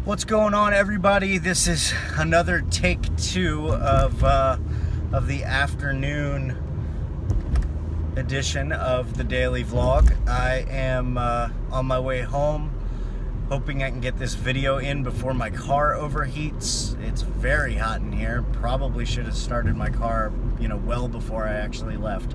What's going on, everybody? This is another take two of the afternoon edition of the daily vlog. I am on my way home, hoping I can get this video in before my car overheats. It's very hot in here. Probably should have started my car, well before I actually left.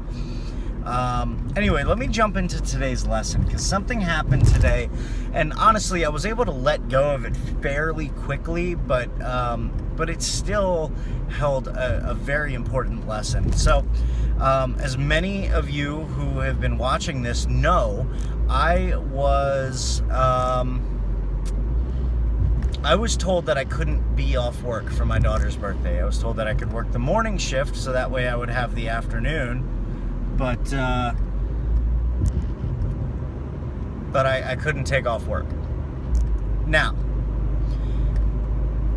Anyway, let me jump into today's lesson because something happened today, and honestly, I was able to let go of it fairly quickly, but it still held a very important lesson. So, as many of you who have been watching this know, I was told that I couldn't be off work for my daughter's birthday. I was told that I could work the morning shift, so that way I would have the afternoon. But I couldn't take off work. Now,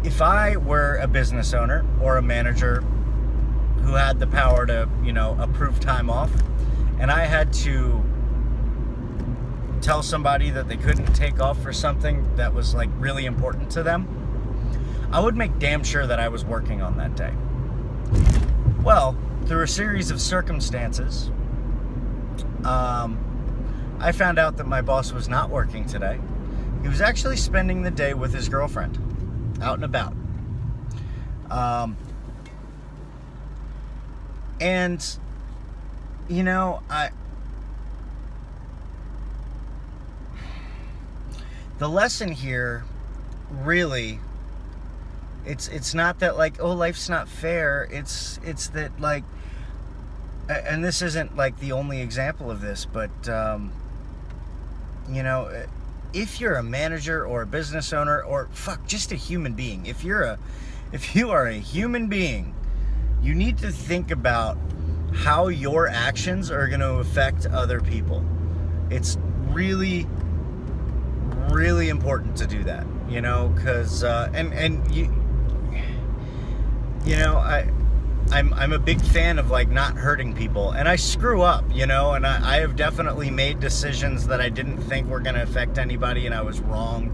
if I were a business owner or a manager who had the power to, approve time off, and I had to tell somebody that they couldn't take off for something that was like really important to them, I would make damn sure that I was working on that day. Well, through a series of circumstances, I found out that my boss was not working today. He was actually spending the day with his girlfriend, out and about. The lesson here, really, it's not that like, oh, life's not fair. It's that like, and this isn't like the only example of this, but if you're a manager or a business owner or just a human being, if you are a human being, you need to think about how your actions are going to affect other people. It's really, really important to do that, because I'm a big fan of like not hurting people, and I screw up, and I have definitely made decisions that I didn't think were going to affect anybody, and I was wrong.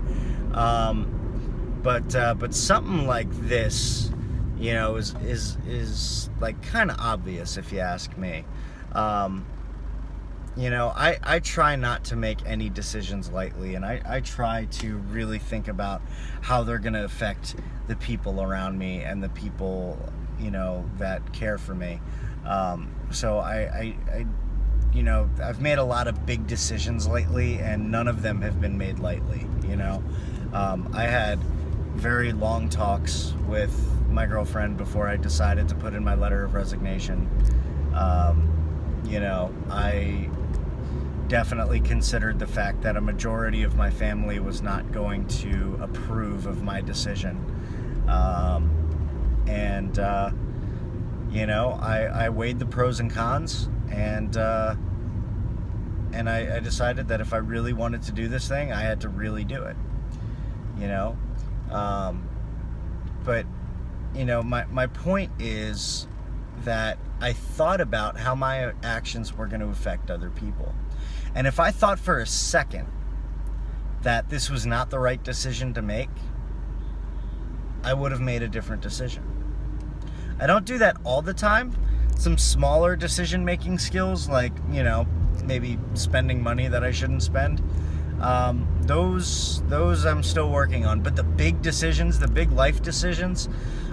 But something like this, is like kind of obvious if you ask me. I try not to make any decisions lightly, and I try to really think about how they're going to affect the people around me and the people, that care for me. So I've made a lot of big decisions lately, and none of them have been made lightly. I had very long talks with my girlfriend before I decided to put in my letter of resignation. I definitely considered the fact that a majority of my family was not going to approve of my decision. I weighed the pros and cons, and I decided that if I really wanted to do this thing, I had to really do it. My point is that I thought about how my actions were going to affect other people. And if I thought for a second that this was not the right decision to make, I would have made a different decision. I don't do that all the time. Some smaller decision-making skills, like, maybe spending money that I shouldn't spend, those I'm still working on. But the big decisions, the big life decisions,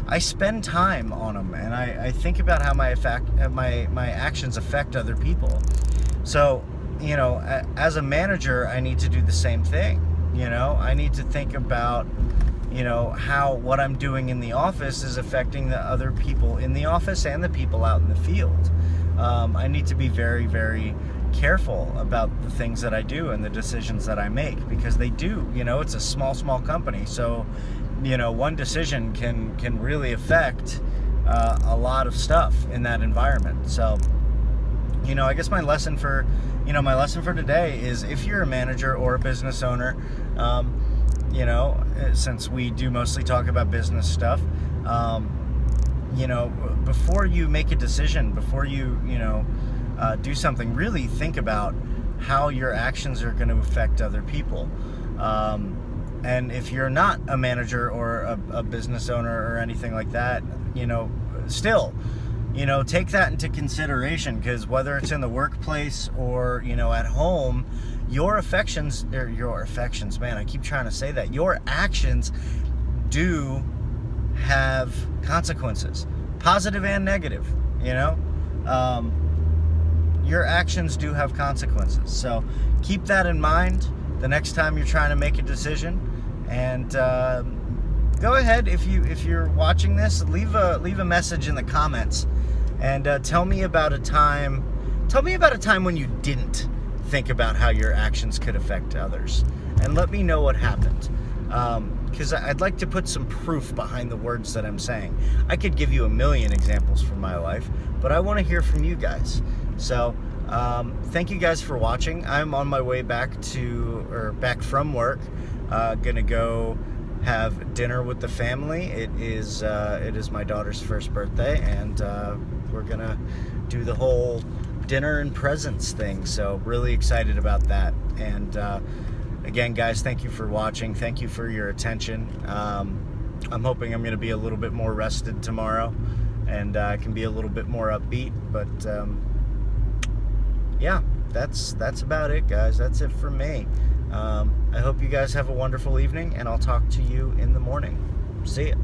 I spend time on them, and I think about how my actions affect other people. So, as a manager, I need to do the same thing. I need to think about, how what I'm doing in the office is affecting the other people in the office and the people out in the field. I need to be very, very careful about the things that I do and the decisions that I make, because they do, it's a small company. So, one decision can really affect a lot of stuff in that environment. So, I guess my lesson for today is, if you're a manager or a business owner, since we do mostly talk about business stuff, before you make a decision, before you, do something, really think about how your actions are going to affect other people. And if you're not a manager or a business owner or anything like that, still, take that into consideration, because whether it's in the workplace or, at home, your affections, man, I keep trying to say that, your actions do have consequences, positive and negative, your actions do have consequences. So keep that in mind the next time you're trying to make a decision. And go ahead, if you're watching this, leave a message in the comments, and tell me about a time when you didn't think about how your actions could affect others, and let me know what happened, because I'd like to put some proof behind the words that I'm saying. I could give you a million examples from my life, but I want to hear from you guys. So thank you guys for watching. I'm on my way back from work. Gonna go have dinner with the family. It is my daughter's first birthday, and we're gonna do the whole dinner and presents thing. So really excited about that. And again, guys, thank you for watching. Thank you for your attention. I'm hoping I'm gonna be a little bit more rested tomorrow, and I can be a little bit more upbeat. But yeah, that's about it, guys. That's it for me. I hope you guys have a wonderful evening, and I'll talk to you in the morning. See ya.